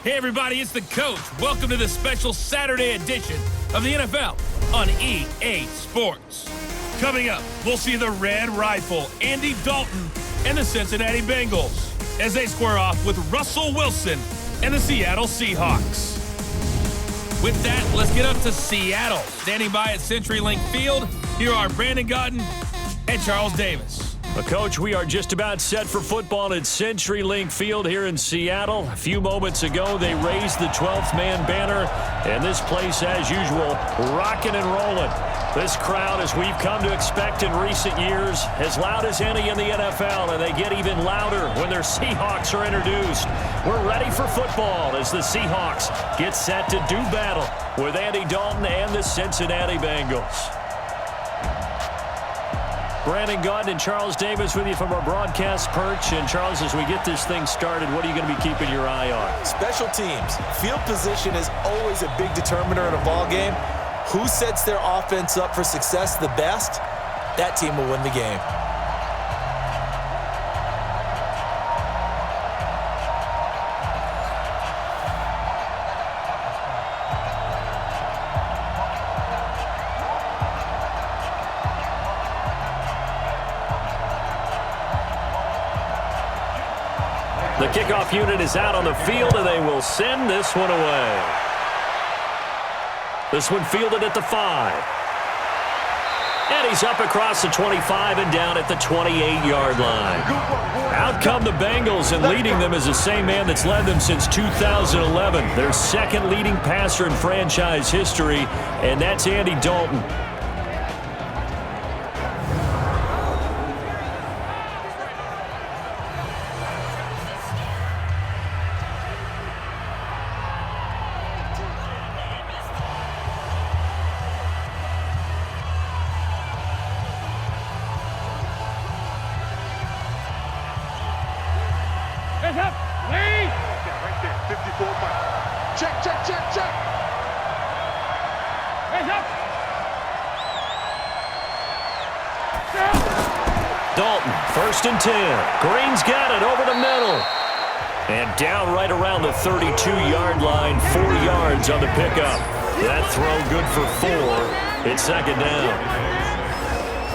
Hey everybody, it's the coach. Welcome to the special Saturday edition of the NFL on EA Sports. Coming up, we'll see the Red Rifle, Andy Dalton, and the Cincinnati Bengals as they square off with Russell Wilson and the Seattle Seahawks. With that, let's get up to Seattle. Standing by at CenturyLink Field, here are Brandon Gaudin and Charles Davis. Coach, we are just about set for football at CenturyLink Field here in Seattle. A few moments ago, they raised the 12th man banner, and this place, as usual, rocking and rolling. This crowd, as we've come to expect in recent years, as loud as any in the NFL, and they get even louder when their Seahawks are introduced. We're ready for football as the Seahawks get set to do battle with Andy Dalton and the Cincinnati Bengals. Brandon Gaudin and Charles Davis with you from our broadcast perch. And, Charles, as we get this thing started, what are you going to be keeping your eye on? Special teams. Field position is always a big determiner in a ball game. Who sets their offense up for success the best, that team will win the game. The kickoff unit is out on the field, and they will send this one away. This one fielded at the 5. And he's up across the 25 and down at the 28-yard line. Out come the Bengals, and leading them is the same man that's led them since 2011. Their second leading passer in franchise history, and that's Andy Dalton. Dalton, 1st and 10. Green's got it over the middle. And down right around the 32-yard line, 4 yards on the pickup. That throw good for 4. It's 2nd down.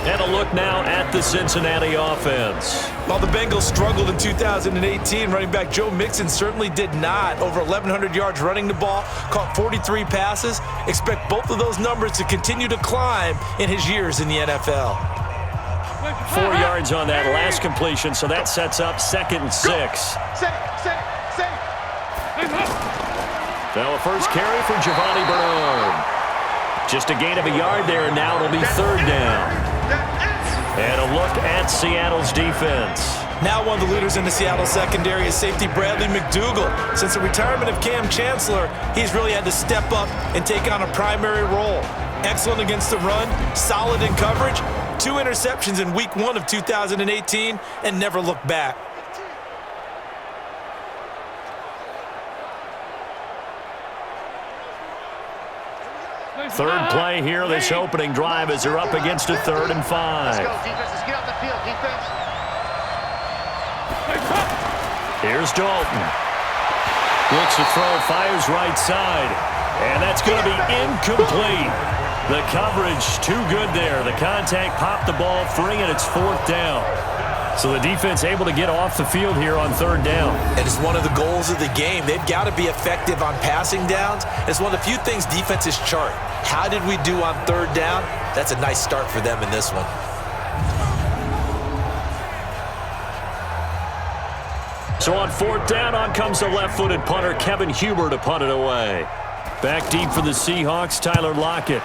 And a look now at the Cincinnati offense. While the Bengals struggled in 2018, running back Joe Mixon certainly did not. Over 1,100 yards running the ball, caught 43 passes. Expect both of those numbers to continue to climb in his years in the NFL. 4 yards on that last completion, so that sets up 2nd and 6. Now a first carry for Giovanni Bernard. Just a gain of a yard there, and now it'll be 3rd down. And a look at Seattle's defense. Now one of the leaders in the Seattle secondary is safety Bradley McDougald. Since the retirement of Cam Chancellor, he's really had to step up and take on a primary role. Excellent against the run, solid in coverage, 2 interceptions in week 1 of 2018, and never looked back. Third play here, this opening drive, as they're up against a 3rd and 5. Let's go, defense. Let's get off the field, defense. Here's Dalton. Looks to throw, fires right side. And that's going to be incomplete. The coverage too good there. The contact popped the ball free, and it's 4th down. So the defense able to get off the field here on 3rd down. And it's one of the goals of the game. They've got to be effective on passing downs. It's one of the few things defenses chart. How did we do on 3rd down? That's a nice start for them in this one. So on 4th down, on comes the left-footed punter, Kevin Huber, to punt it away. Back deep for the Seahawks, Tyler Lockett.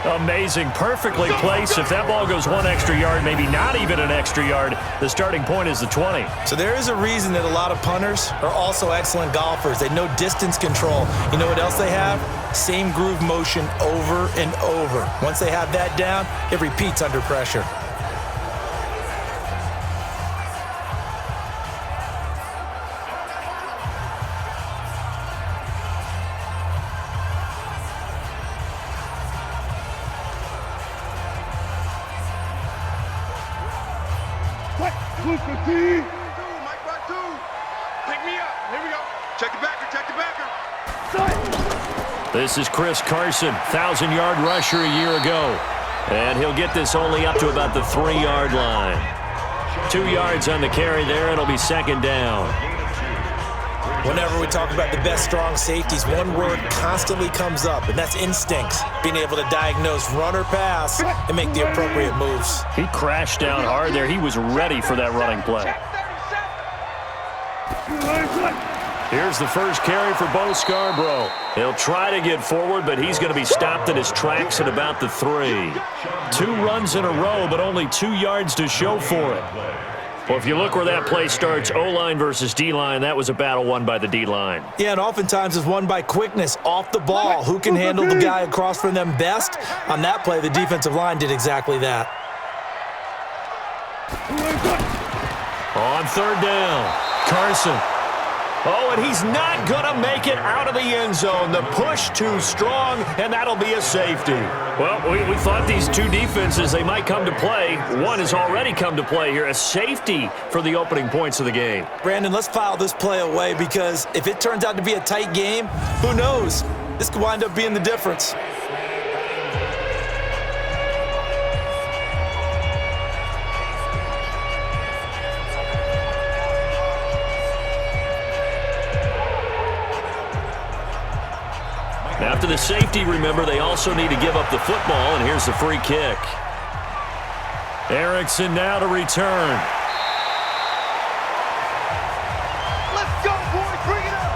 Amazing, perfectly placed. If that ball goes 1 extra yard, maybe not even an extra yard, the starting point is the 20. So there is a reason that a lot of punters are also excellent golfers. They know distance control. You know what else they have? Same groove motion over and over. Once they have that down, it repeats under pressure. Pick me up. Here we go. Check the backer. Check the backer. This is Chris Carson, 1,000-yard rusher a year ago. And he'll get this only up to about the 3-yard line. 2 yards on the carry there. It'll be second down. Whenever we talk about the best strong safeties, one word constantly comes up, and that's instincts. Being able to diagnose run or pass and make the appropriate moves. He crashed down hard there. He was ready for that running play. Here's the first carry for Bo Scarborough. He'll try to get forward, but he's going to be stopped in his tracks at about the 3. 2 runs in a row, but only 2 yards to show for it. Well, if you look where that play starts, O-line versus D-line, that was a battle won by the D-line. Yeah, and oftentimes it's won by quickness off the ball. Who can handle the guy across from them best? On that play, the defensive line did exactly that. On third down, Carson. Oh, and he's not going to make it out of the end zone. The push too strong, and that'll be a safety. Well, we thought these two defenses, they might come to play. One has already come to play here, a safety for the opening points of the game. Brandon, let's file this play away because if it turns out to be a tight game, who knows? This could wind up being the difference. After the safety, remember, they also need to give up the football, and here's the free kick. Erickson now to return. Let's go, boys. Bring it up.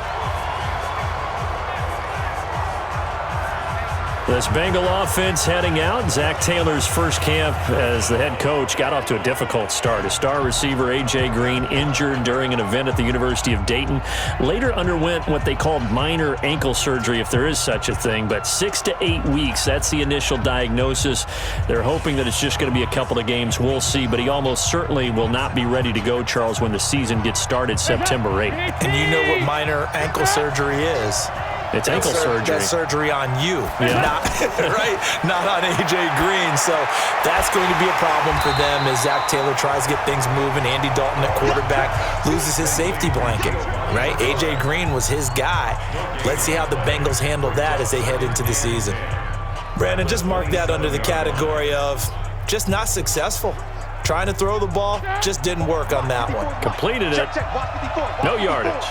This Bengal offense heading out. Zach Taylor's first camp as the head coach got off to a difficult start. His star receiver, A.J. Green, injured during an event at the University of Dayton. Later underwent what they called minor ankle surgery, if there is such a thing. But 6 to 8 weeks, that's the initial diagnosis. They're hoping that it's just going to be a couple of games. We'll see. But he almost certainly will not be ready to go, Charles, when the season gets started September 8th. And you know what minor ankle surgery is. It's ankle surgery. That's surgery on you, yeah. not on A.J. Green. So that's going to be a problem for them as Zach Taylor tries to get things moving. Andy Dalton at quarterback loses his safety blanket, right? A.J. Green was his guy. Let's see how the Bengals handle that as they head into the season. Brandon, just mark that under the category of just not successful. Trying to throw the ball, just didn't work on that one. Completed it. No yardage.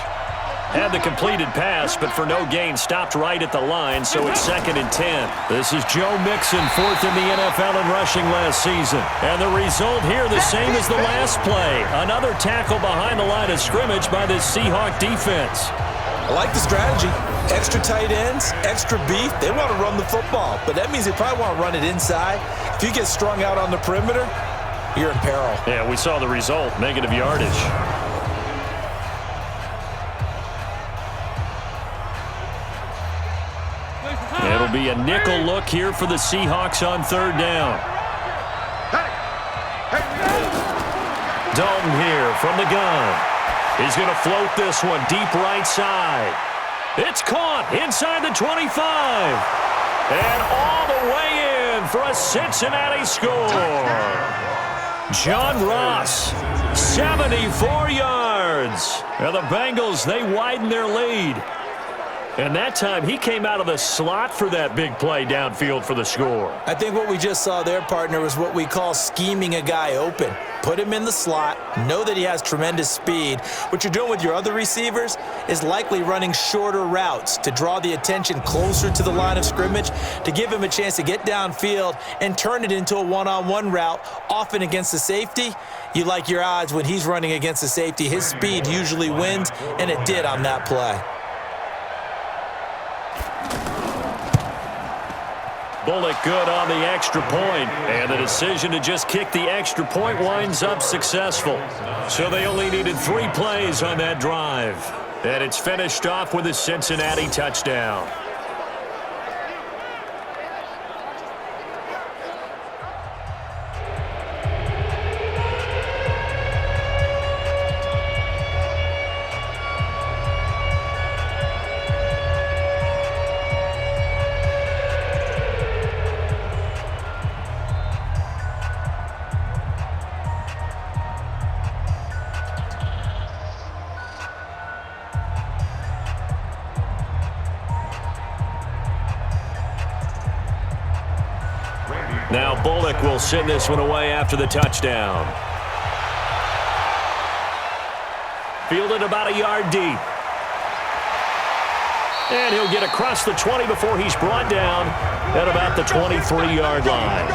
Had the completed pass, but for no gain, stopped right at the line, so it's 2nd and 10. This is Joe Mixon, 4th in the NFL in rushing last season. And the result here, the same as the last play. Another tackle behind the line of scrimmage by this Seahawk defense. I like the strategy. Extra tight ends, extra beef. They want to run the football, but that means they probably want to run it inside. If you get strung out on the perimeter, you're in peril. Yeah, we saw the result, negative yardage. It'll be a nickel look here for the Seahawks on 3rd down. Dalton here from the gun. He's going to float this one deep right side. It's caught inside the 25. And all the way in for a Cincinnati score. John Ross, 74 yards. Now the Bengals, they widen their lead. And that time, he came out of the slot for that big play downfield for the score. I think what we just saw there, partner, was what we call scheming a guy open. Put him in the slot, know that he has tremendous speed. What you're doing with your other receivers is likely running shorter routes to draw the attention closer to the line of scrimmage, to give him a chance to get downfield and turn it into a one-on-one route, often against the safety. You like your odds when he's running against the safety. His speed usually wins, and it did on that play. Bullock good on the extra point, and the decision to just kick the extra point winds up successful. So they only needed 3 plays on that drive. And it's finished off with a Cincinnati touchdown. Now Bullock will send this one away after the touchdown. Fielded about a yard deep. And he'll get across the 20 before he's brought down at about the 23-yard line.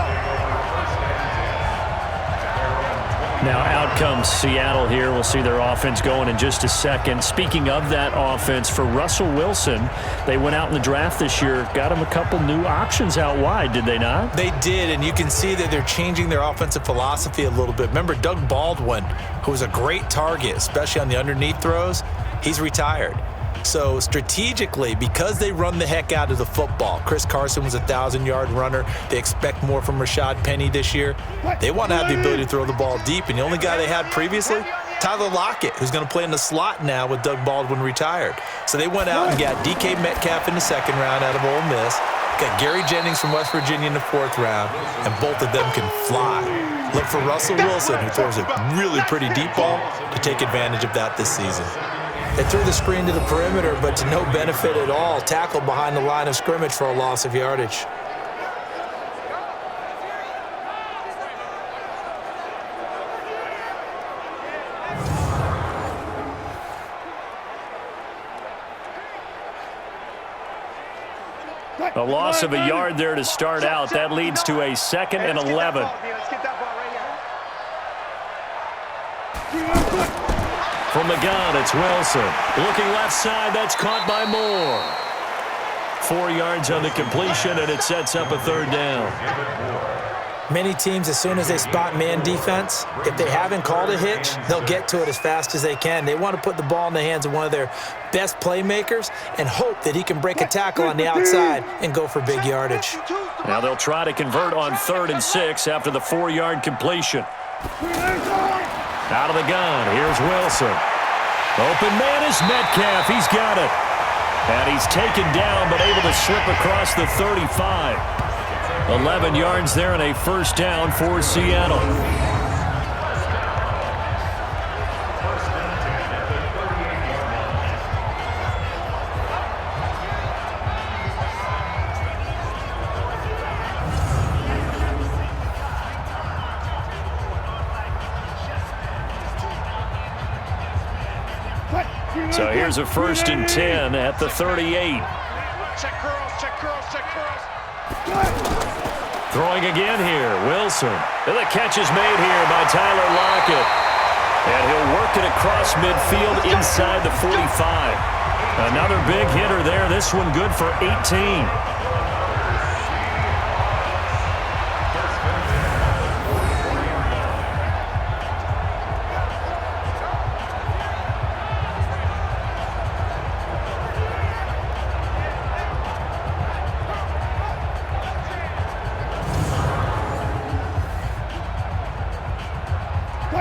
Now out comes Seattle here. We'll see their offense going in just a second. Speaking of that offense, for Russell Wilson, they went out in the draft this year, got him a couple new options out wide, did they not? They did, and you can see that they're changing their offensive philosophy a little bit. Remember Doug Baldwin, who was a great target, especially on the underneath throws, he's retired. So strategically, because they run the heck out of the football, Chris Carson was a 1,000-yard runner. They expect more from Rashad Penny this year. They want to have the ability to throw the ball deep, and the only guy they had previously, Tyler Lockett, who's going to play in the slot now with Doug Baldwin retired. So they went out and got DK Metcalf in the second round out of Ole Miss, got Gary Jennings from West Virginia in the fourth round, and both of them can fly. Look for Russell Wilson, who throws a really pretty deep ball, to take advantage of that this season. They threw the screen to the perimeter, but to no benefit at all. Tackled behind the line of scrimmage for a loss of yardage. A loss of a yard there to start out. That leads to a 2nd and 11. From the gun, it's Wilson. Looking left side, that's caught by Moore. 4 yards on the completion, and it sets up a 3rd down. Many teams, as soon as they spot man defense, if they haven't called a hitch, they'll get to it as fast as they can. They want to put the ball in the hands of one of their best playmakers and hope that he can break a tackle on the outside and go for big yardage. Now they'll try to convert on 3rd and 6 after the 4-yard completion. Out of the gun, here's Wilson. Open man is Metcalf. He's got it. And he's taken down, but able to slip across the 35. 11 yards there and a 1st down for Seattle. So here's a 1st and 10 at the 38. Check curls, check curls, check curls. Throwing again here, Wilson. And the catch is made here by Tyler Lockett. And he'll work it across midfield inside the 45. Another big hitter there. This one good for 18.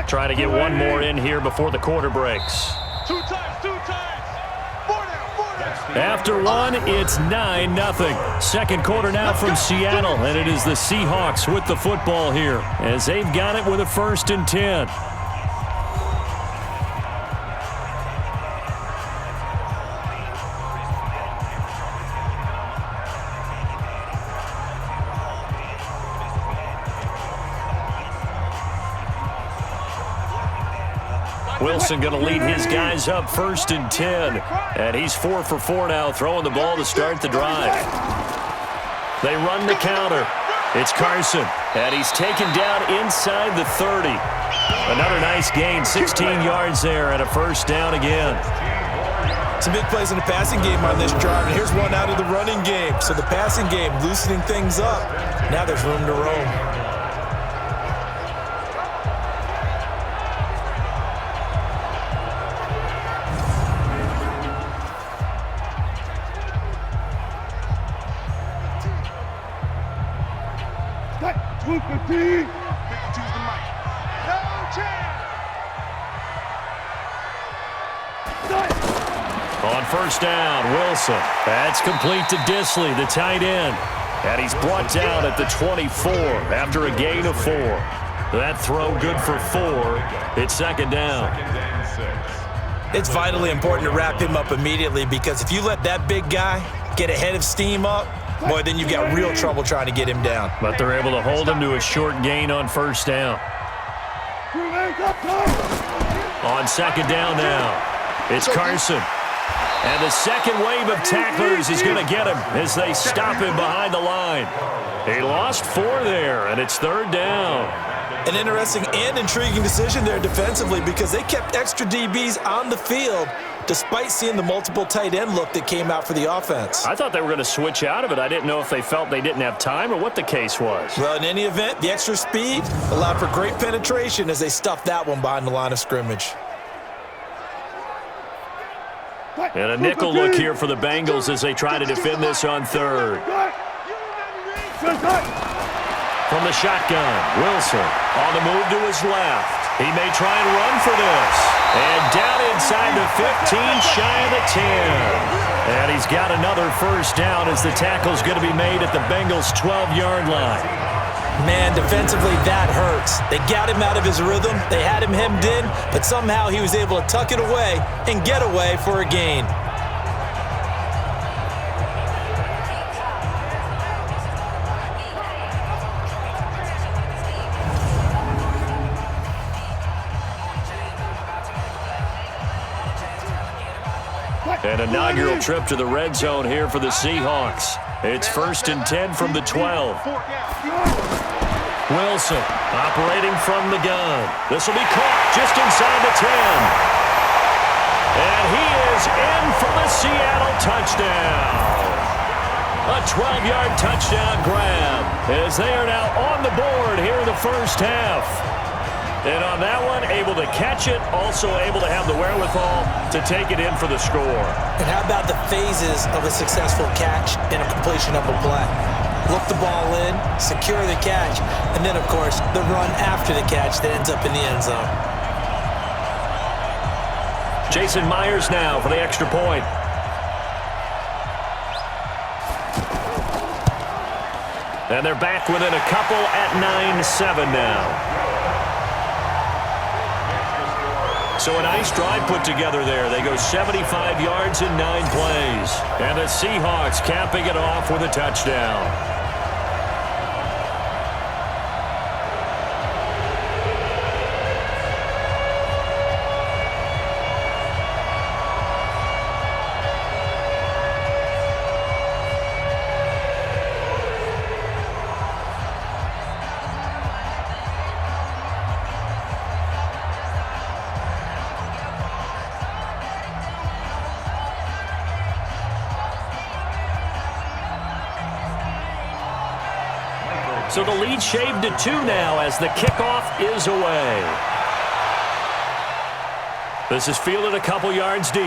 Trying to get one more in here before the quarter breaks. 2 times, 2 times. 4 down. After one, it's 9-0. 2nd quarter now from Seattle, and it is the Seahawks with the football here as they've got it with a 1st and 10. Wilson going to lead his guys up 1st and 10. And he's 4 for 4 now, throwing the ball to start the drive. They run the counter. It's Carson, and he's taken down inside the 30. Another nice gain, 16 yards there, and a 1st down again. Some big plays in the passing game on this drive, and here's one out of the running game. So the passing game loosening things up. Now there's room to roam. On 1st down, Wilson. That's complete to Disley, the tight end. And he's brought down at the 24 after a gain of 4. That throw good for 4. It's 2nd down. It's vitally important to wrap him up immediately because if you let that big guy get a head of steam up, boy, then you've got real trouble trying to get him down. But they're able to hold him to a short gain on first down. On second down now, it's Carson. And the second wave of tacklers is going to get him as they stop him behind the line. He lost 4 there, and it's third down. An interesting and intriguing decision there defensively because they kept extra DBs on the field despite seeing the multiple tight end look that came out for the offense. I thought they were going to switch out of it. I didn't know if they felt they didn't have time or what the case was. Well, in any event, the extra speed allowed for great penetration as they stuffed that one behind the line of scrimmage. And a nickel look here for the Bengals as they try to defend this on third. From the shotgun, Wilson on the move to his left. He may try and run for this. And down inside the 15, shy of the 10. And he's got another first down as the tackle's going to be made at the Bengals' 12-yard line. Man, defensively, that hurts. They got him out of his rhythm. They had him hemmed in, but somehow he was able to tuck it away and get away for a gain. An inaugural trip to the red zone here for the Seahawks. It's 1st and 10 from the 12. Wilson operating from the gun. This will be caught just inside the 10. And he is in for the Seattle touchdown. A 12-yard touchdown grab as they are now on the board here in the first half. And on that one, able to catch it, also able to have the wherewithal to take it in for the score. And how about the phases of a successful catch and a completion of a play? Look the ball in, secure the catch, and then, of course, the run after the catch that ends up in the end zone. Jason Myers now for the extra point. And they're back within a couple at 9-7 now. So a nice drive put together there. They go 75 yards in 9 plays. And the Seahawks capping it off with a touchdown. So the lead shaved to 2 now as the kickoff is away. This is fielded a couple yards deep.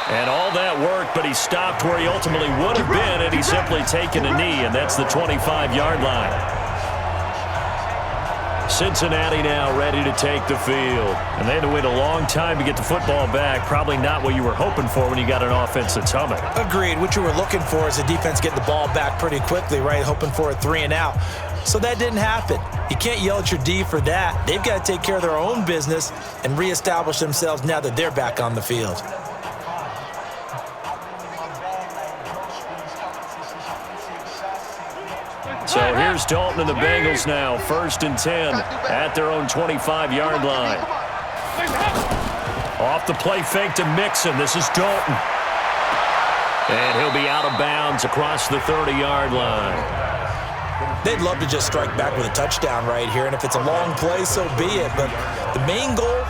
And all that work, but he stopped where he ultimately would have been had he simply taken a knee, and that's the 25-yard line. Cincinnati now ready to take the field. And they had to wait a long time to get the football back. Probably not what you were hoping for when you got an offense that's humming. Agreed. What you were looking for is the defense getting the ball back pretty quickly, right? Hoping for a 3 and out. So that didn't happen. You can't yell at your D for that. They've got to take care of their own business and reestablish themselves now that they're back on the field. So here's Dalton and the Bengals now, 1st and 10 at their own 25-yard line. Off the play fake to Mixon. This is Dalton. And he'll be out of bounds across the 30-yard line. They'd love to just strike back with a touchdown right here, and if it's a long play, so be it. But the main goal,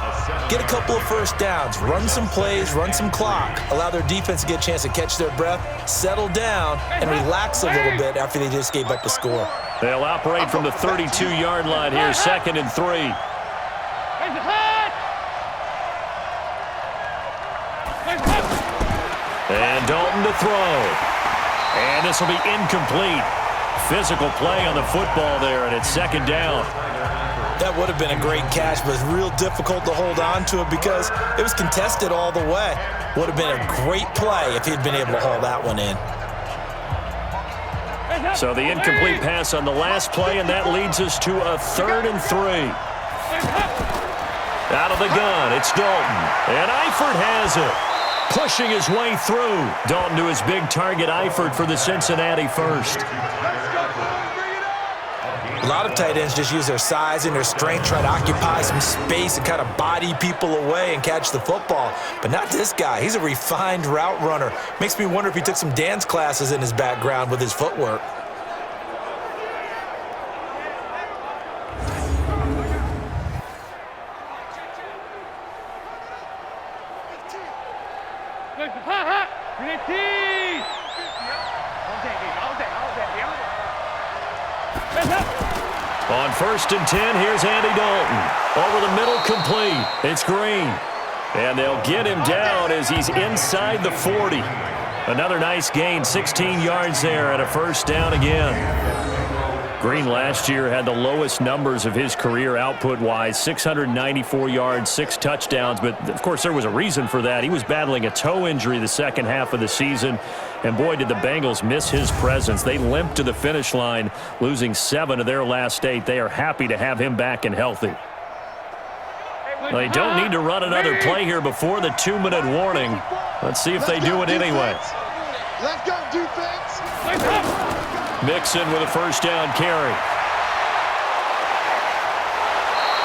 get a couple of first downs, run some plays, run some clock, allow their defense to get a chance to catch their breath, settle down, and relax a little bit after they just gave up the score. They'll operate from the 32-yard line here, 2nd and 3. And Dalton to throw. And this will be incomplete. Physical play on the football there, and it's 2nd down. That would have been a great catch, but it's real difficult to hold on to it because it was contested all the way. Would have been a great play if he'd been able to haul that one in. So the incomplete pass on the last play, and that leads us to a 3rd and 3. Out of the gun, it's Dalton. And Eifert has it. pushing his way through. Dalton to his big target, Eifert for the Cincinnati first. A lot of tight ends just use their size and their strength, try to occupy some space and kind of body people away and catch the football. But not this guy. He's a refined route runner. Makes me wonder if he took some dance classes in his background with his footwork. On 1st and 10, here's Andy Dalton. Over the middle, complete. It's Green. And they'll get him down as he's inside the 40. Another nice gain, 16 yards there, and a first down again. Green last year had the lowest numbers of his career output-wise, 694 yards, 6 touchdowns. But, of course, there was a reason for that. He was battling a toe injury the second half of the season. And, boy, did the Bengals miss his presence. They limped to the finish line, losing 7 of their last 8. They are happy to have him back and healthy. They don't need to run another play here before the 2-minute warning. Let's see if they do it anyway. Let's go, defense. Mixon with a first down carry.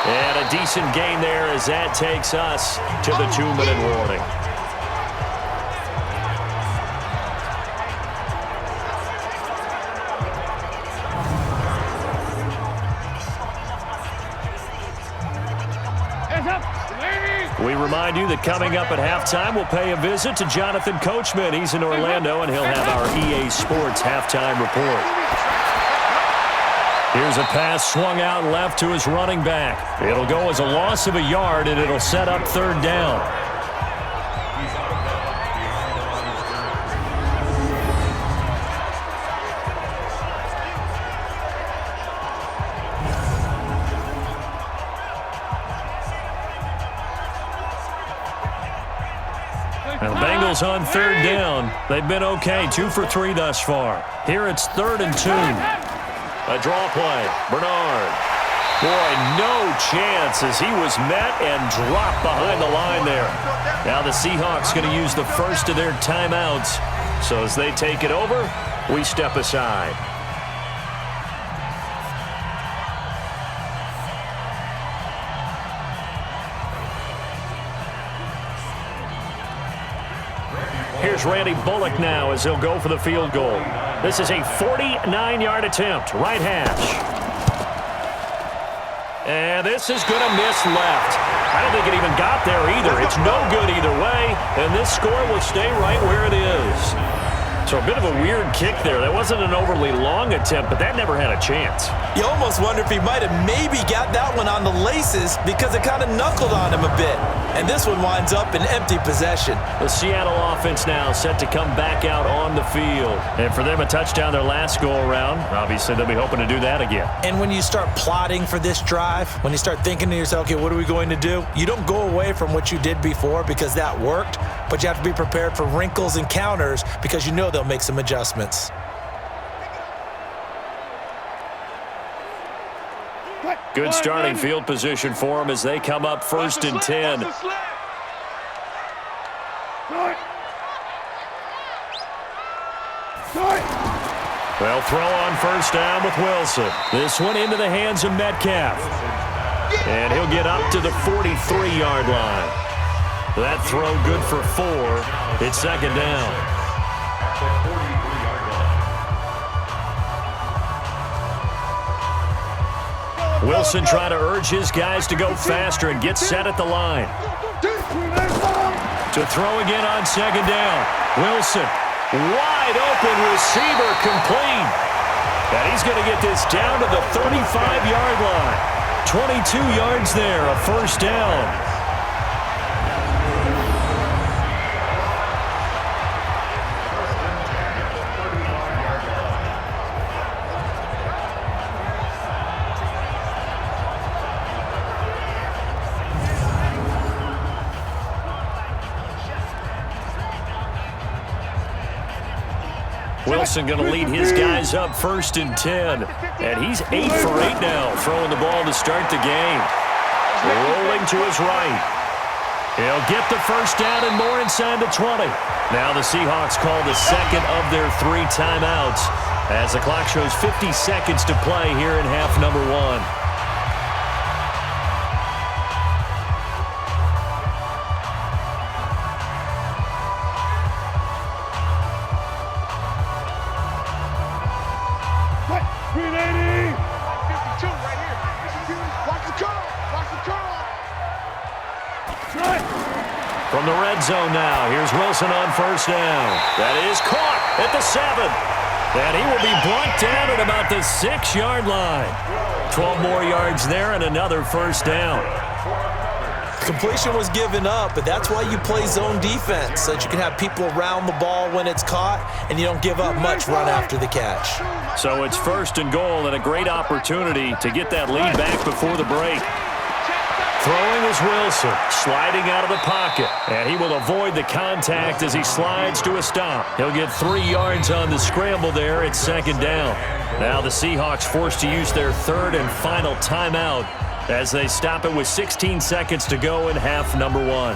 And a decent gain there as that takes us to the 2-minute warning. We remind you that coming up at halftime, we'll pay a visit to Jonathan Coachman. He's in Orlando, and he'll have our EA Sports halftime report. Here's a pass swung out left to his running back. It'll go as a loss of a yard, and it'll set up 3rd down. And the Bengals on 3rd down. They've been okay, 2 for 3 thus far. Here it's 3rd and 2. A draw play. Bernard. Boy, no chance as he was met and dropped behind the line there. Now the Seahawks going to use the first of their timeouts. So as they take it over, we step aside. Here's Randy Bullock now as he'll go for the field goal. This is a 49-yard attempt, right hash. And this is going to miss left. I don't think it even got there either. It's no good either way, and this score will stay right where it is. So a bit of a weird kick there. That wasn't an overly long attempt, but that never had a chance. You almost wonder if he might have maybe got that one on the laces because it kind of knuckled on him a bit. And this one winds up in empty possession. The Seattle offense now set to come back out on the field. And for them, a touchdown their last go-around. Obviously, they'll be hoping to do that again. And when you start plotting for this drive, when you start thinking to yourself, okay, what are we going to do? You don't go away from what you did before because that worked, but you have to be prepared for wrinkles and counters because you know they'll make some adjustments. Good starting field position for them as they come up 1st and 10. They'll throw on 1st down with Wilson. This one into the hands of Metcalf. And he'll get up to the 43-yard line. That throw good for 4. It's 2nd down. Wilson trying to urge his guys to go faster and get set at the line. To throw again on 2nd down. Wilson, wide open receiver, complete. And he's going to get this down to the 35-yard line. 22 yards there, a 1st down. Wilson going to lead his guys up 1st and 10. And he's 8 for 8 now, throwing the ball to start the game. Rolling to his right. He'll get the first down and more inside the 20. Now the Seahawks call the second of their 3 timeouts as the clock shows 50 seconds to play here in half number 1. From the red zone now, here's Wilson on first down. That is caught at the 7. And he will be brought down at about the 6-yard line. 12 more yards there and another first down. Completion was given up, but that's why you play zone defense, so that you can have people around the ball when it's caught, and you don't give up much run after the catch. So it's first and goal and a great opportunity to get that lead back before the break. Throwing is Wilson, sliding out of the pocket, and he will avoid the contact as he slides to a stop. He'll get 3 yards on the scramble there at second down. Now the Seahawks forced to use their third and final timeout as they stop it with 16 seconds to go in half number 1.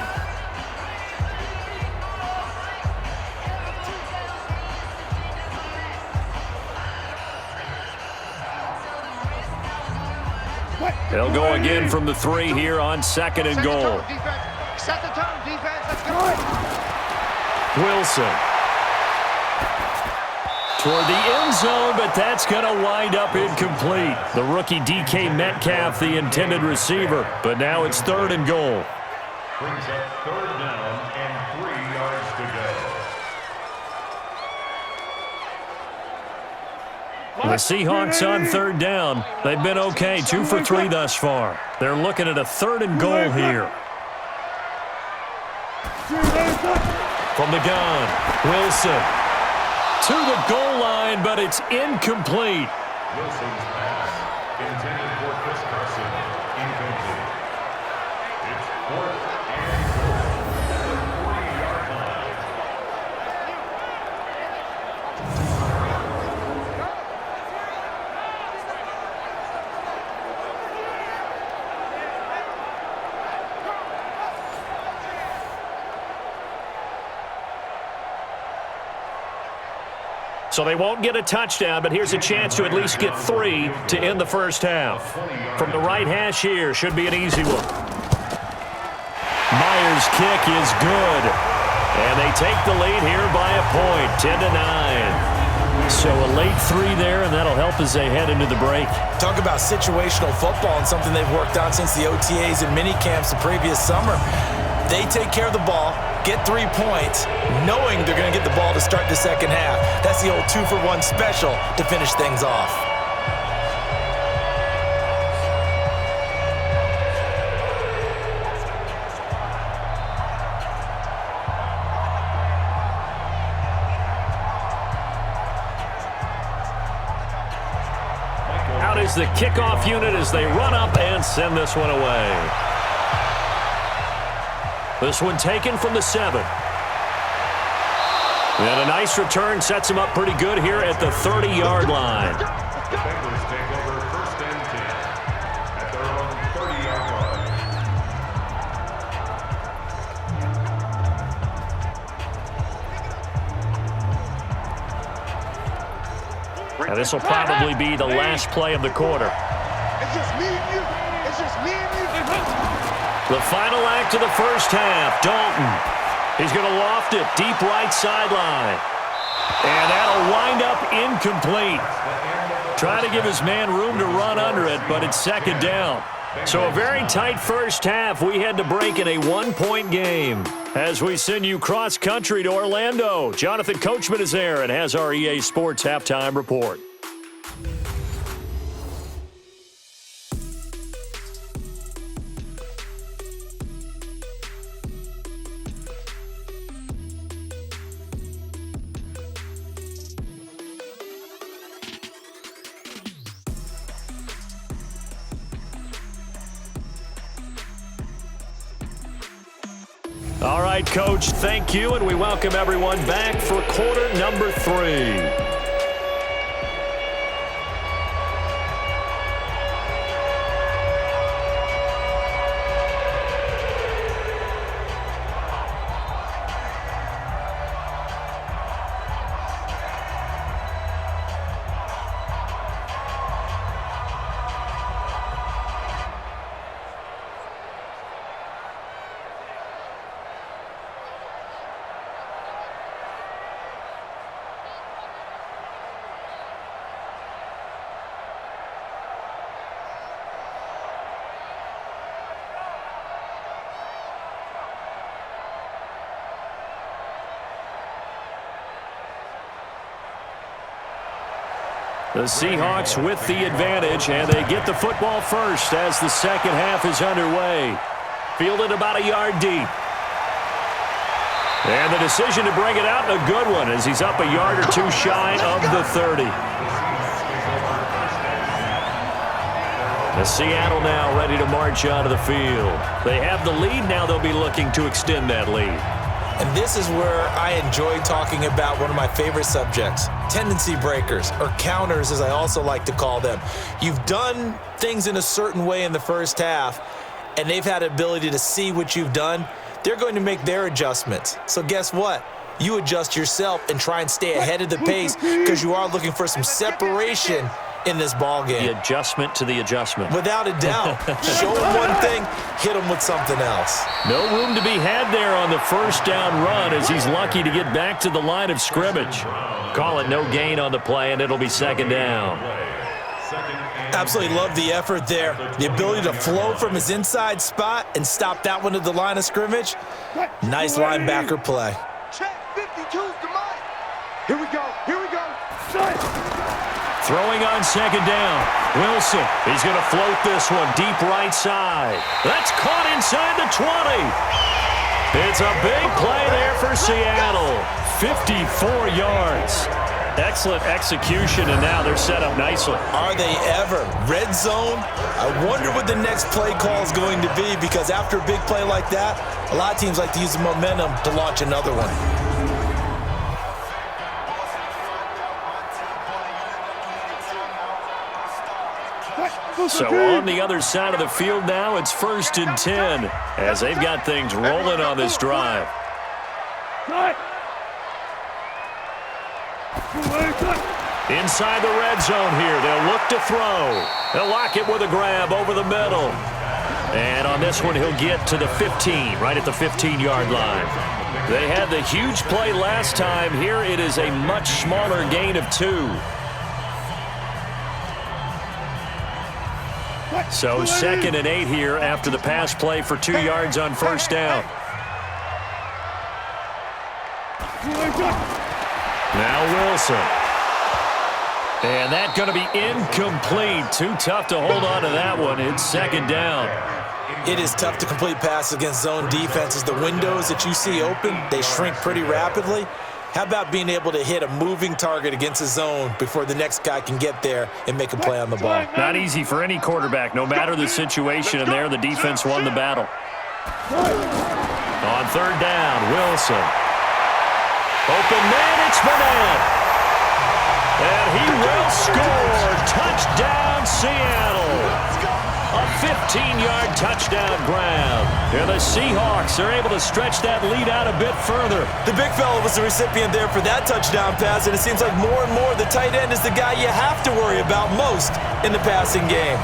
They'll go again from the 3 here on second and goal. Set the tone, defense. Let's go. Wilson. Toward the end zone, but that's going to wind up incomplete. The rookie DK Metcalf, the intended receiver, but now it's third and goal. Brings up third down and 3 yards to go. The Seahawks on third down. They've been okay, 2 for 3 thus far. They're looking at a third and goal here. From the gun, Wilson to the goal line, but it's incomplete. Wilson's pass intended for Chris Carson, incomplete. It's 4th and goal at the 3-yard line. So they won't get a touchdown, but here's a chance to at least get 3 to end the first half. From the right hash here, should be an easy one. Myers' kick is good. And they take the lead here by a point, 10-9. So a late 3 there, and that'll help as they head into the break. Talk about situational football and something they've worked on since the OTAs and mini camps the previous summer. They take care of the ball, get 3 points, knowing they're going to get the ball to start the second half. That's the old 2-for-1 special to finish things off. Out is the kickoff unit as they run up and send this one away. This one taken from the 7. And a nice return sets him up pretty good here at the 30-yard line. The Bengals take over 1st and 10 at their own 30-yard line. And this will probably be the last play of the quarter. It's just me and you. It's just me and you. The final act of the first half, Dalton. He's going to loft it deep right sideline. And that'll wind up incomplete. Trying to give his man room to run under it, but it's second down. So a very tight first half. We had to break in a 1-point game. As we send you cross-country to Orlando, Jonathan Coachman is there and has our EA Sports halftime report. All right, Coach, thank you, and we welcome everyone back for quarter number 3. The Seahawks with the advantage, and they get the football first as the second half is underway. Fielded about a yard deep. And the decision to bring it out, a good one, as he's up a yard or two shy of the 30. The Seattle now ready to march onto the field. They have the lead. Now they'll be looking to extend that lead. And this is where I enjoy talking about one of my favorite subjects, tendency breakers, or counters as I also like to call them. You've done things in a certain way in the first half, and they've had the ability to see what you've done. They're going to make their adjustments. So guess what? You adjust yourself and try and stay ahead of the pace because you are looking for some separation in this ball game. The adjustment to the adjustment. Without a doubt. Show them one thing, hit them with something else. No room to be had there on the first down run as he's lucky to get back to the line of scrimmage. Call it no gain on the play, and it'll be second down. Absolutely love the effort there. The ability to flow from his inside spot and stop that one at the line of scrimmage. Nice linebacker play. Check 52's the mic. Here we go. Here we go. Throwing on second down. Wilson, he's going to float this one deep right side. That's caught inside the 20. It's a big play there for Seattle. 54 yards. Excellent execution, and now they're set up nicely. Are they ever? Red zone? I wonder what the next play call is going to be, because after a big play like that, a lot of teams like to use the momentum to launch another one. So on the other side of the field now, it's 1st and 10 as they've got things rolling on this drive. Inside the red zone here, they'll look to throw. They'll lock it with a grab over the middle. And on this one, he'll get to the 15, right at the 15-yard line. They had the huge play last time. Here it is a much smaller gain of 2. So 2nd and 8 here after the pass play for 2 yards on first down. Now Wilson. And that's going to be incomplete. Too tough to hold on to that one. It's second down. It is tough to complete passes against zone defenses. The windows that you see open, they shrink pretty rapidly. How about being able to hit a moving target against a zone before the next guy can get there and make a play on the ball? Not easy for any quarterback, no matter the situation, and there the defense won the battle. On third down, Wilson. Open man, it's Madden. And he will score. Touchdown, Seattle. A 15-yard touchdown grab. And the Seahawks are able to stretch that lead out a bit further. The big fella was the recipient there for that touchdown pass, and it seems like more and more the tight end is the guy you have to worry about most in the passing game.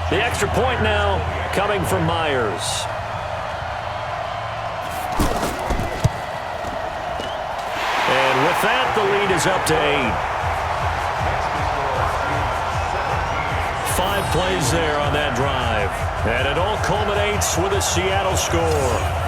The extra point now coming from Myers. And with that, the lead is up to 8. 5 plays there on that drive. And it all culminates with a Seattle score.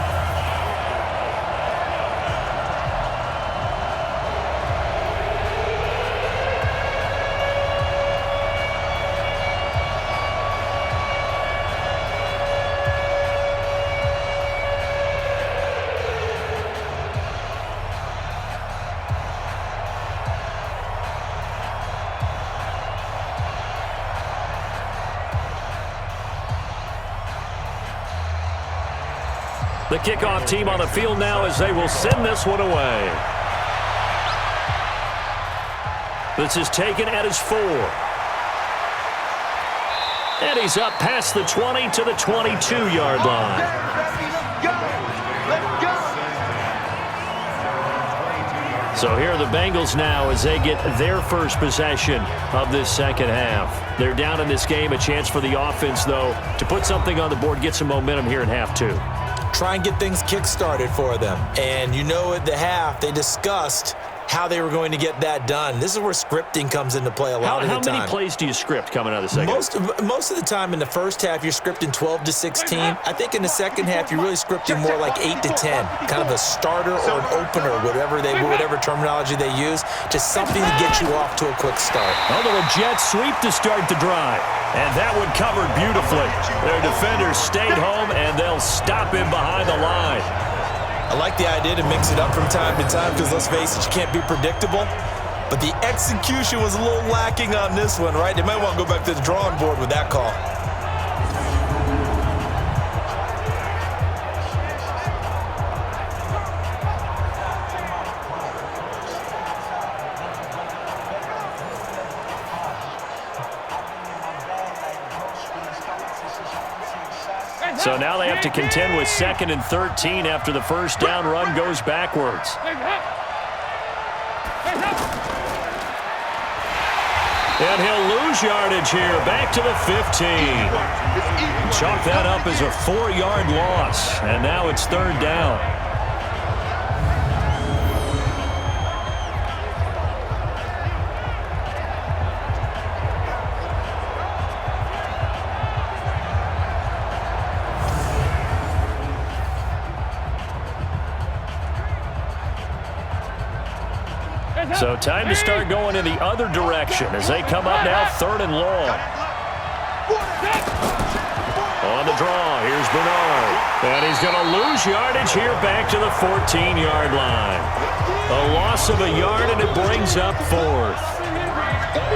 The kickoff team on the field now as they will send this one away. This is taken at his 4. And he's up past the 20 to the 22-yard line. So here are the Bengals now as they get their first possession of this second half. They're down in this game. A chance for the offense, though, to put something on the board, get some momentum here in half 2. Try and get things kick-started for them. And you know at the half, they discussed how they were going to get that done. This is where scripting comes into play a lot of the time. How many plays do you script coming out of the second? Most of the time in the first half, you're scripting 12 to 16. I think in the second half, you're really scripting more like 8 to 10, kind of a starter or an opener, whatever terminology they use, just something to get you off to a quick start. A little jet sweep to start the drive, and that one covered beautifully. Their defenders stayed home, and they'll stop him behind the line. I like the idea to mix it up from time to time because, let's face it, you can't be predictable. But the execution was a little lacking on this one, right? They might want to go back to the drawing board with that call. So now they have to contend with 2nd and 13 after the first down run goes backwards. And he'll lose yardage here, back to the 15. Chalk that up as a 4-yard loss, and now it's 3rd down. So time to start going in the other direction as they come up now 3rd and long. On the draw, here's Bernard. And he's going to lose yardage here back to the 14-yard line. A loss of a yard, and it brings up 4th.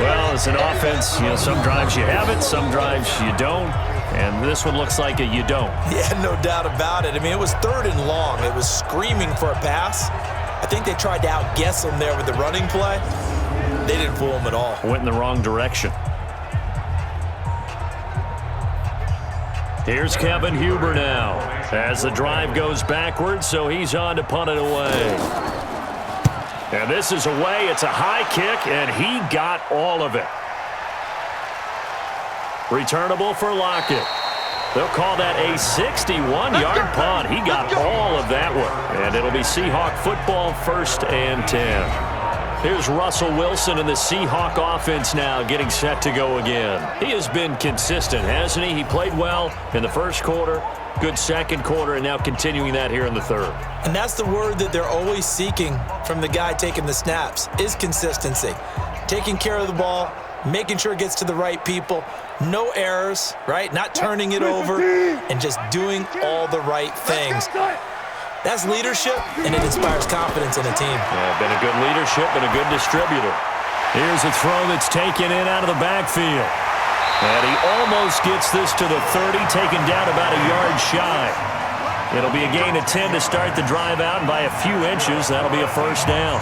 Well, as an offense, some drives you have it, some drives you don't. And this one looks like a you don't. Yeah, no doubt about it. I mean, it was 3rd and long. It was screaming for a pass. I think they tried to outguess him there with the running play. They didn't fool him at all. Went in the wrong direction. Here's Kevin Huber now as the drive goes backwards, so he's on to punt it away. And this is away. It's a high kick, and he got all of it. Returnable for Lockett. They'll call that a 61-yard punt. He got all of that one. And it'll be Seahawk football, 1st and 10. Here's Russell Wilson and the Seahawk offense now getting set to go again. He has been consistent, hasn't he? He played well in the first quarter, good second quarter, and now continuing that here in the 3rd. And that's the word that they're always seeking from the guy taking the snaps, is consistency. Taking care of the ball, making sure it gets to the right people, no errors, right? Not turning it over, and just doing all the right things. That's leadership, and it inspires confidence in a team. Yeah, been a good leadership and a good distributor. Here's a throw that's taken in out of the backfield. And he almost gets this to the 30, taken down about a yard shy. It'll be a gain of 10 to start the drive out, and by a few inches, that'll be a 1st down.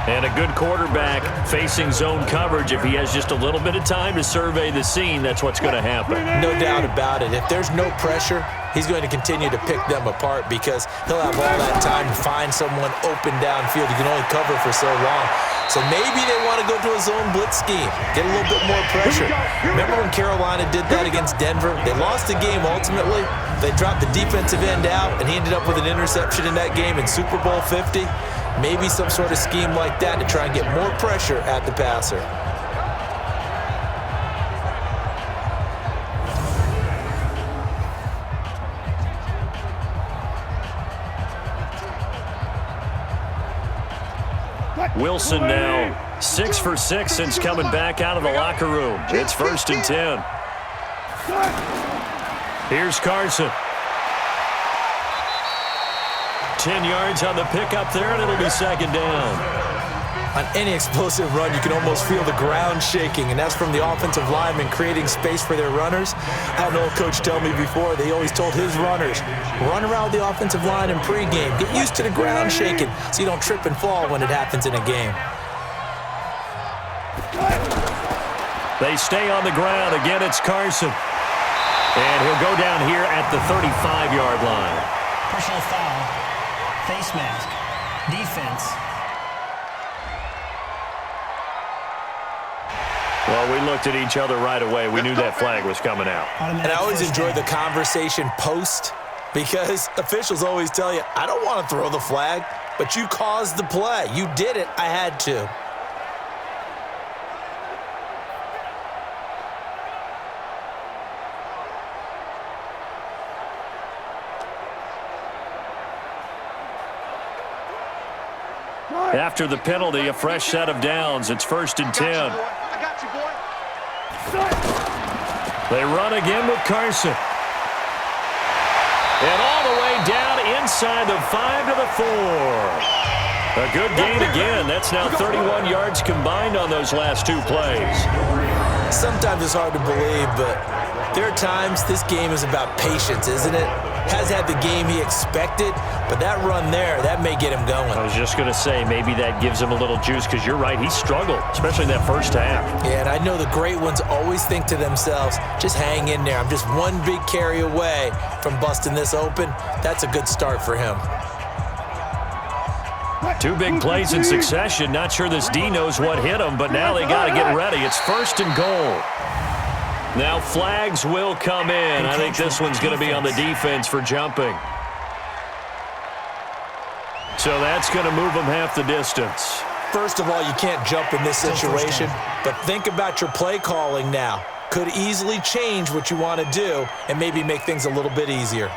And a good quarterback facing zone coverage. If he has just a little bit of time to survey the scene, that's what's going to happen. No doubt about it. If there's no pressure, he's going to continue to pick them apart because he'll have all that time to find someone open downfield. You can only cover for so long. So maybe they want to go to a zone blitz scheme, get a little bit more pressure. Remember when Carolina did that against Denver? They lost the game ultimately. They dropped the defensive end out, and he ended up with an interception in that game in Super Bowl 50. Maybe some sort of scheme like that to try and get more pressure at the passer. Wilson now 6 for 6 since coming back out of the locker room. It's 1st and 10. Here's Carson. 10 yards on the pickup there, and it'll be 2nd down. On any explosive run, you can almost feel the ground shaking, and that's from the offensive linemen creating space for their runners. I had an old coach tell me before, they always told his runners, run around the offensive line in pregame. Get used to the ground shaking so you don't trip and fall when it happens in a game. They stay on the ground. Again, it's Carson. And he'll go down here at the 35-yard line. Personal foul. Face mask. Defense. Well, we looked at each other right away. We knew that flag was coming out. And I always enjoy the conversation post because officials always tell you, I don't want to throw the flag. but you caused the play. You did it. I had to. After the penalty, a fresh set of downs. It's 1st and 10. I got you, boy. They run again with Carson. And all the way down inside the 5 to the 4. A good gain again. That's now 31 yards combined on those last 2 plays. Sometimes it's hard to believe, but there are times this game is about patience, isn't it? Has had the game he expected, but that run there, that may get him going. I was just going to say, maybe that gives him a little juice, because you're right, he struggled, especially in that first half. Yeah, and I know the great ones always think to themselves, just hang in there. I'm just one big carry away from busting this open. That's a good start for him. 2 big plays in succession. Not sure this D knows what hit him, but now they got to get ready. It's 1st and goal. Now flags will come in. I think this one's going to be on the defense for jumping. So that's going to move them half the distance. First of all, you can't jump in this situation, but think about your play calling now. Could easily change what you want to do and maybe make things a little bit easier.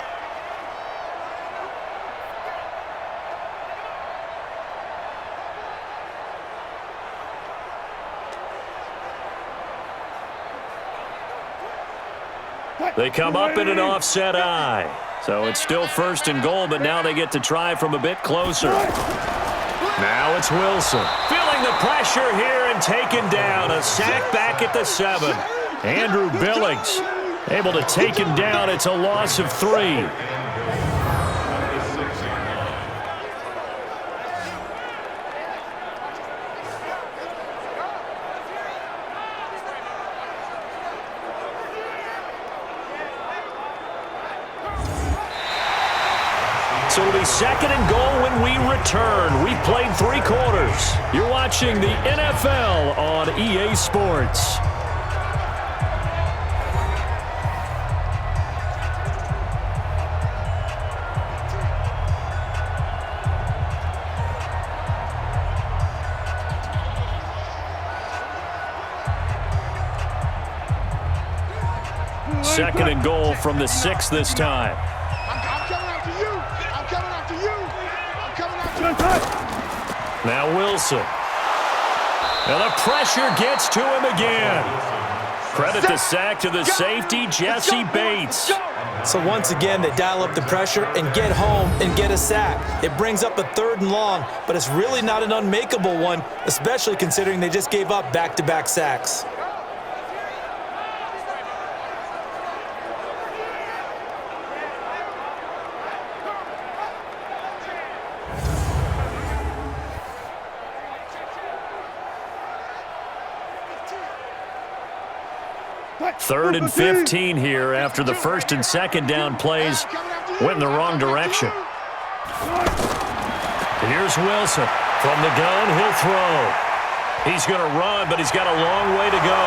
They come up in an offset eye. So it's still 1st and goal, but now they get to try from a bit closer. Now it's Wilson. Feeling the pressure here and taken down. A sack back at the 7. Andrew Billings able to take him down. It's a loss of 3. So it'll be 2nd and goal when we return. We've played 3 quarters. You're watching the NFL on EA Sports. Second and goal from the 6 this time. Now Wilson. And the pressure gets to him again. Credit the sack to the safety, Jesse Bates. So once again, they dial up the pressure and get home and get a sack. It brings up a 3rd and long, but it's really not an unmakeable one, especially considering they just gave up back-to-back sacks. Third and 15 here after the 1st and 2nd down plays went in the wrong direction. Here's Wilson. From the gun, he'll throw. He's going to run, but he's got a long way to go.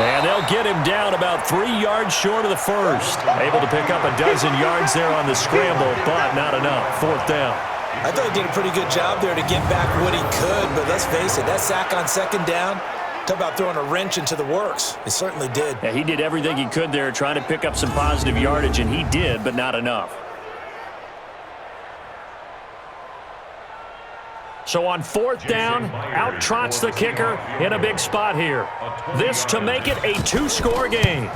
And they'll get him down about 3 yards short of the 1st. Able to pick up a dozen yards there on the scramble, but not enough. 4th down. I thought he did a pretty good job there to get back what he could, but let's face it, that sack on 2nd down, talk about throwing a wrench into the works. He certainly did. Yeah, he did everything he could there trying to pick up some positive yardage, and he did, but not enough. So on 4th down, out trots the kicker in a big spot here. This to make it a 2-score game.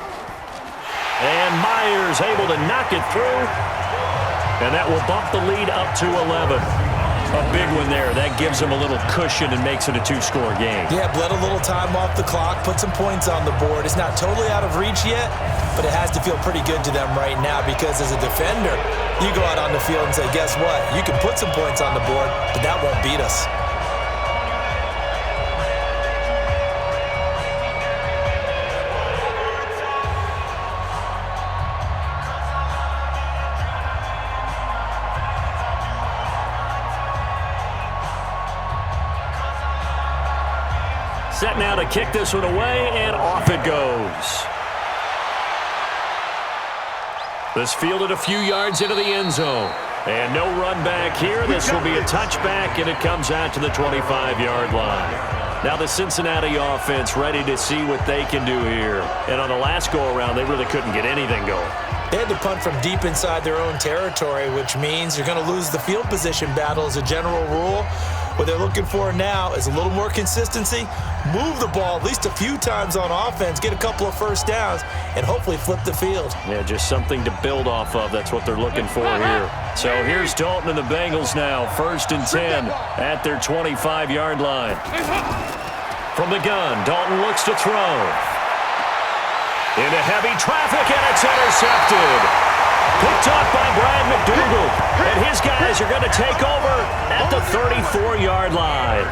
And Myers able to knock it through, and that will bump the lead up to 11. A big one there. That gives them a little cushion and makes it a 2-score game. Yeah, bled a little time off the clock, put some points on the board. It's not totally out of reach yet, but it has to feel pretty good to them right now because as a defender, you go out on the field and say, guess what? You can put some points on the board, but that won't beat us. Set now to kick this one away, and off it goes. This fielded a few yards into the end zone. And no run back here. This will be a touchback, and it comes out to the 25-yard line. Now the Cincinnati offense ready to see what they can do here. And on the last go-around, they really couldn't get anything going. They had to punt from deep inside their own territory, which means you're going to lose the field position battle as a general rule. What they're looking for now is a little more consistency, move the ball at least a few times on offense, get a couple of first downs, and hopefully flip the field. Yeah, just something to build off of. That's what they're looking for here. So here's Dalton and the Bengals now, 1st and 10 at their 25-yard line. From the gun, Dalton looks to throw. Into heavy traffic, and it's intercepted. Picked up by Brad McDougal. And his guys are going to take over at the 34-yard line.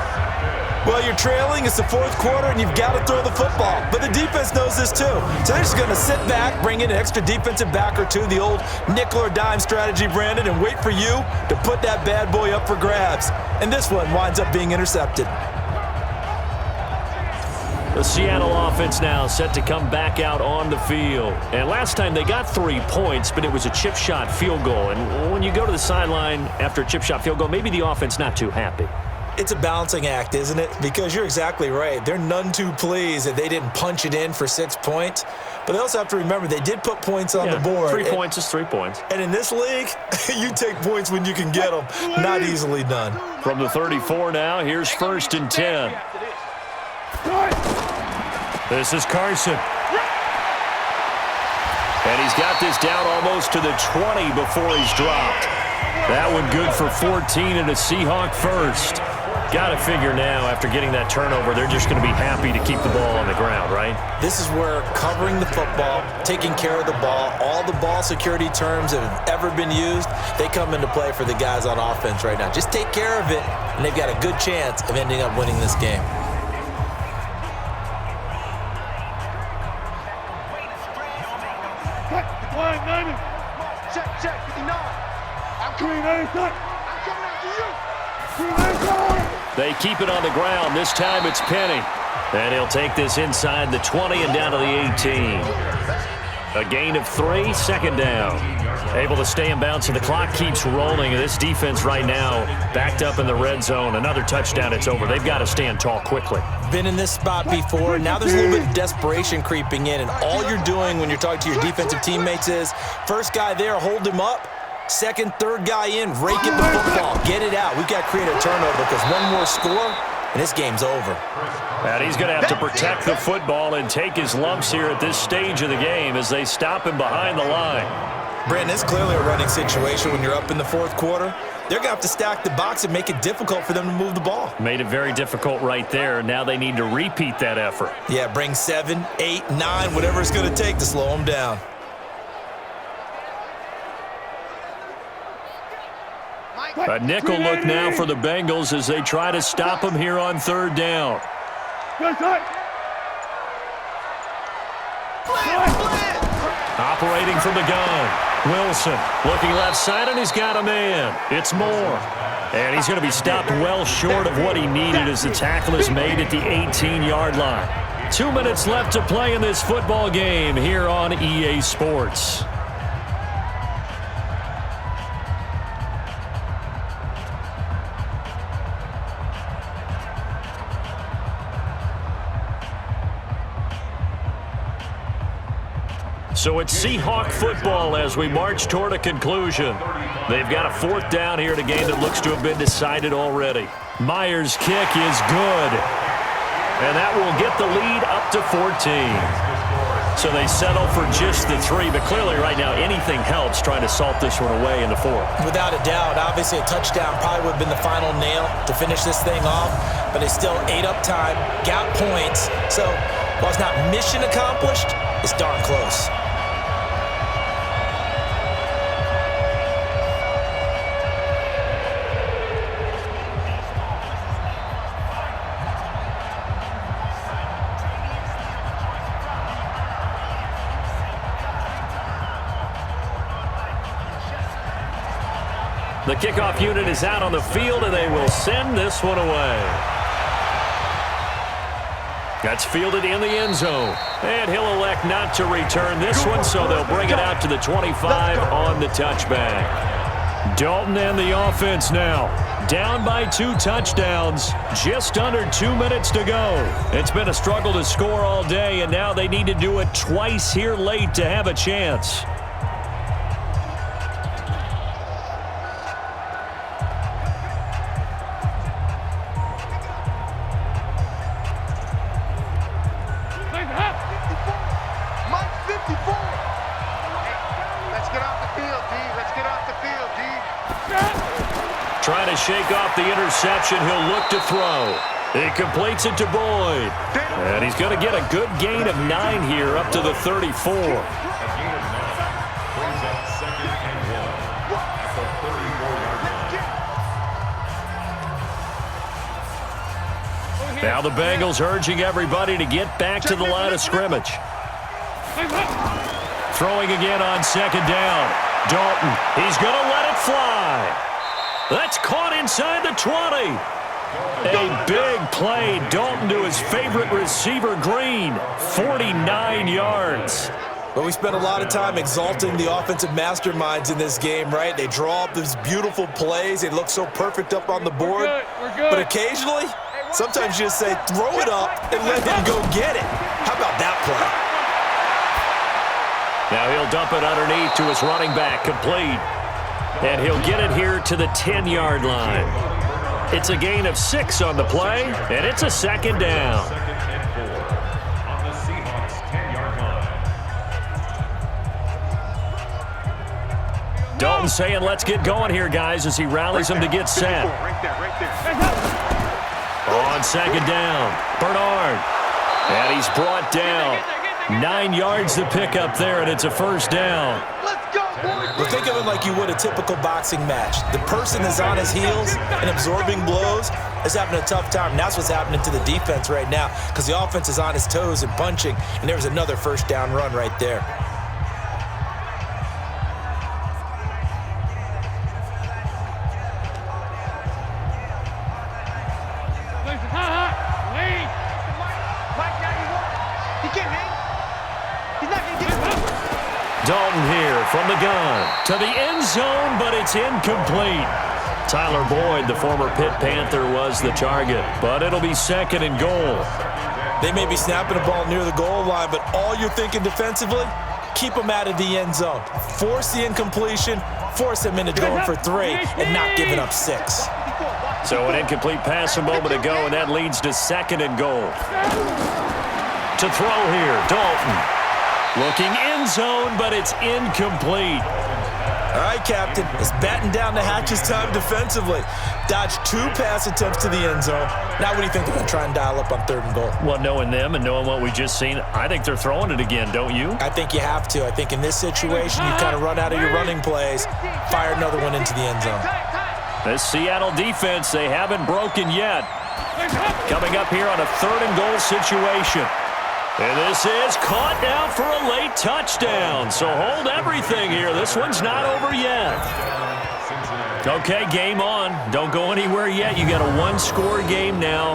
Well, you're trailing. It's the 4th quarter, and you've got to throw the football. But the defense knows this, too. So they're just going to sit back, bring in an extra defensive back or two, the old nickel or dime strategy, Brandon, and wait for you to put that bad boy up for grabs. And this one winds up being intercepted. The Seattle offense now set to come back out on the field. And last time they got 3 points, but it was a chip shot field goal. And when you go to the sideline after a chip shot field goal, maybe the offense not too happy. It's a balancing act, isn't it? Because you're exactly right. They're none too pleased that they didn't punch it in for 6 points. But they also have to remember they did put points on the board. 3 points is 3 points. And in this league, you take points when you can get them. Not easily done. From the 34 now, here's 1st and 10. This is Carson. And he's got this down almost to the 20 before he's dropped. That one good for 14 and a Seahawk first. Got to figure now, after getting that turnover, they're just going to be happy to keep the ball on the ground, right? This is where covering the football, taking care of the ball, all the ball security terms that have ever been used, they come into play for the guys on offense right now. Just take care of it, and they've got a good chance of ending up winning this game. Check, 59. I'm coming after you. They keep it on the ground. This time it's Penny. And he'll take this inside the 20 and down to the 18. A gain of 3, 2nd down. Able to stay in bounds, so the clock keeps rolling. This defense right now backed up in the red zone. Another touchdown, it's over. They've got to stand tall quickly. Been in this spot before. Now there's a little bit of desperation creeping in, and all you're doing when you're talking to your defensive teammates is first guy there, hold him up. Second, third guy in, rake at the football. Get it out. We've got to create a turnover because one more score, and this game's over. And he's going to have to protect the football and take his lumps here at this stage of the game as they stop him behind the line. Brandon, it's clearly a running situation when you're up in the 4th quarter. They're going to have to stack the box and make it difficult for them to move the ball. Made it very difficult right there. Now they need to repeat that effort. Yeah, bring 7, 8, 9, whatever it's going to take to slow them down. A nickel look now for the Bengals as they try to stop him here on 3rd down. Operating from the gun. Wilson looking left side, and he's got a man. It's Moore. And he's going to be stopped well short of what he needed as the tackle is made at the 18-yard line. 2 minutes left to play in this football game here on EA Sports. So it's Seahawk football as we march toward a conclusion. They've got a 4th down here in a game that looks to have been decided already. Myers' kick is good. And that will get the lead up to 14. So they settle for just the 3, but clearly right now anything helps trying to salt this one away in the 4th. Without a doubt, obviously a touchdown probably would have been the final nail to finish this thing off, but they still ate up time, got points. So while it's not mission accomplished, it's darn close. The kickoff unit is out on the field, and they will send this one away. That's fielded in the end zone. And he'll elect not to return this one, so they'll bring it out to the 25 on the touchback. Dalton and the offense now. Down by 2 touchdowns. Just under 2 minutes to go. It's been a struggle to score all day, and now they need to do it twice here late to have a chance. Trying to shake off the interception. He'll look to throw. He completes it to Boyd. And he's going to get a good gain of 9 here up to the 34. A gain of 9 brings up 2nd and 1 at the 34-yard line. Now the Bengals urging everybody to get back to the line of scrimmage. Throwing again on 2nd down. Dalton, he's going to let it fly. That's caught inside the 20. A big play. Dalton to his favorite receiver, Green. 49 yards. But we spent a lot of time exalting the offensive masterminds in this game, right? They draw up these beautiful plays. They look so perfect up on the board. But occasionally, sometimes you just say, throw it up and let him go get it. How about that play? Now he'll dump it underneath to his running back, complete. And he'll get it here to the 10-yard line. It's a gain of 6 on the play, and it's a 2nd down. 2nd and 4 on the Seahawks 10-yard line. Dalton saying, let's get going here, guys, as he rallies them to get set. Right there. On 2nd down, Bernard. And he's brought down. 9 yards to pick up there, and it's a 1st down. Well, think of it like you would a typical boxing match. The person is on his heels and absorbing blows is having a tough time. And that's what's happening to the defense right now because the offense is on his toes and punching, and there's another 1st down run right there. Dalton here from the gun to the end zone, but it's incomplete. Tyler Boyd, the former Pitt Panther, was the target, but it'll be 2nd and goal. They may be snapping the ball near the goal line, but all you're thinking defensively, keep them out of the end zone. Force the incompletion, force them into going for 3, and not giving up 6. So an incomplete pass a moment ago, and that leads to 2nd and goal. To throw here, Dalton. Looking end zone, but it's incomplete. All right, Captain, it's batten down the hatches time defensively. Dodged 2 pass attempts to the end zone. Now what do you think they're going to try and dial up on 3rd and goal? Well, knowing them and knowing what we just seen, I think they're throwing it again, don't you? I think you have to. I think in this situation, you kind of run out of your running plays, fire another one into the end zone. This Seattle defense, they haven't broken yet. Coming up here on a 3rd and goal situation. And this is caught now for a late touchdown. So hold everything here. This one's not over yet. Okay, game on. Don't go anywhere yet. You got a 1-score game now.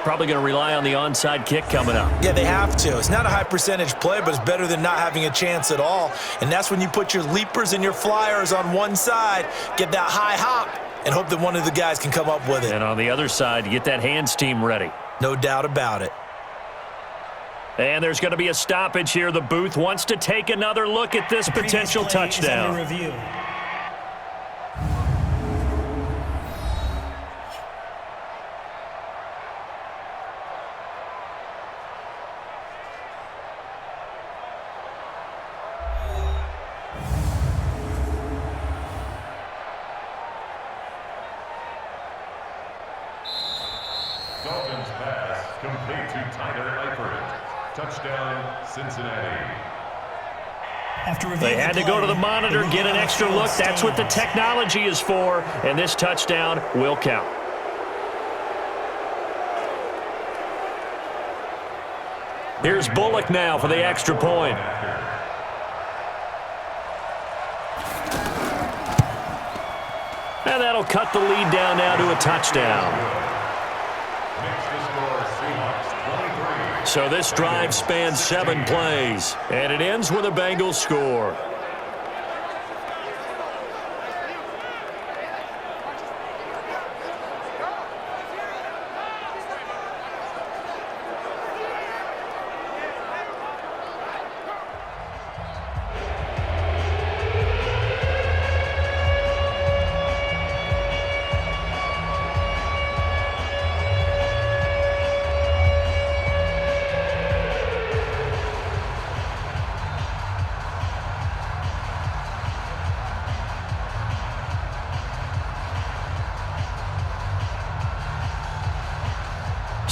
Probably going to rely on the onside kick coming up. Yeah, they have to. It's not a high percentage play, but it's better than not having a chance at all. And that's when you put your leapers and your flyers on one side, get that high hop, and hope that one of the guys can come up with it. And on the other side, get that hands team ready. No doubt about it. And there's going to be a stoppage here. The booth wants to take another look at this potential touchdown. Review. Dalton's pass complete to Tyler Eifert. Touchdown, Cincinnati. They had to go to the monitor, get an extra look. That's what the technology is for, and this touchdown will count. Here's Bullock now for the extra point. And that'll cut the lead down now to a touchdown. So this drive spans 7 plays, and it ends with a Bengals score.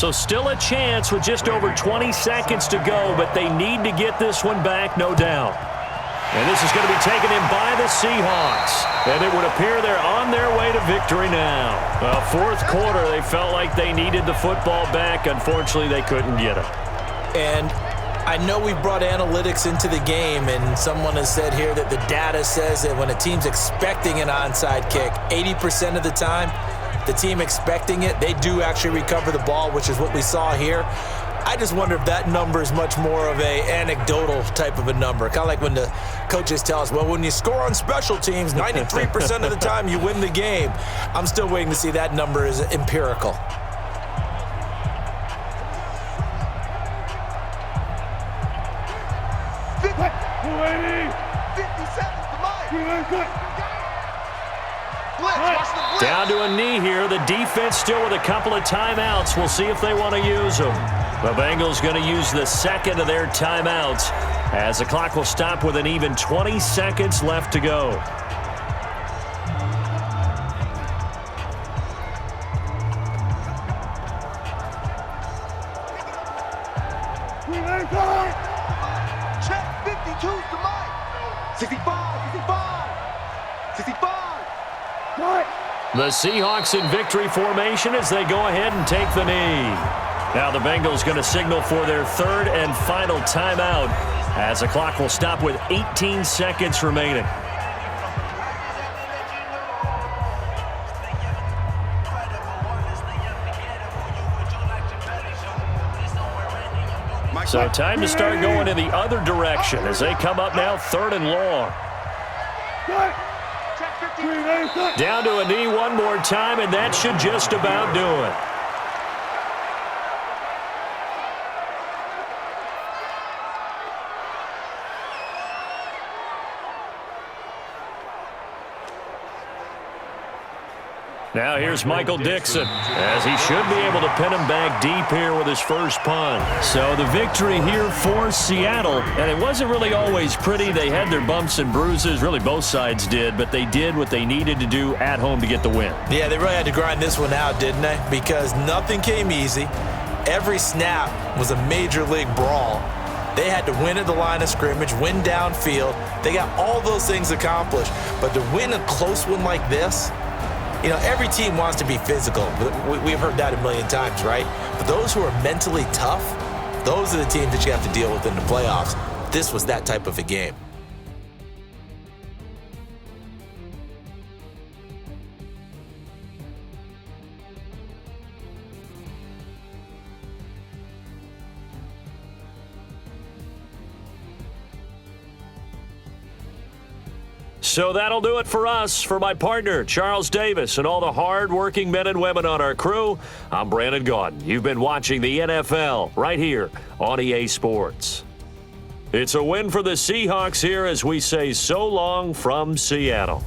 So still a chance with just over 20 seconds to go, but they need to get this one back, no doubt. And this is going to be taken in by the Seahawks. And it would appear they're on their way to victory now. Well, fourth quarter, they felt like they needed the football back. Unfortunately, they couldn't get it. And I know we've brought analytics into the game, and someone has said here that the data says that when a team's expecting an onside kick, 80% of the time, the team expecting it, they do actually recover the ball, which is what we saw here. I just wonder if that number is much more of a anecdotal type of a number. Kind of like when the coaches tell us, well, when you score on special teams, 93% of the time you win the game. I'm still waiting to see that number is empirical. Down to a knee here. The defense still with a couple of timeouts. We'll see if they want to use them. The Bengals going to use the second of their timeouts as the clock will stop with an even 20 seconds left to go. Check 52's the mic. 65, 65, 65. The Seahawks in victory formation as they go ahead and take the knee. Now the Bengals going to signal for their third and final timeout as the clock will stop with 18 seconds remaining. So time to start going in the other direction as they come up now third and long. Down to a knee one more time, and that should just about do it. Now here's Michael Dixon, as he should be able to pin him back deep here with his first punt. So the victory here for Seattle, and it wasn't really always pretty. They had their bumps and bruises, really both sides did, but they did what they needed to do at home to get the win. Yeah, they really had to grind this one out, didn't they? Because nothing came easy. Every snap was a major league brawl. They had to win at the line of scrimmage, win downfield. They got all those things accomplished. But to win a close one like this, you know, every team wants to be physical. We've heard that a million times, right? But those who are mentally tough, those are the teams that you have to deal with in the playoffs. This was that type of a game. So that'll do it for us. For my partner, Charles Davis, and all the hard-working men and women on our crew, I'm Brandon Gaudin. You've been watching the NFL right here on EA Sports. It's a win for the Seahawks here as we say so long from Seattle.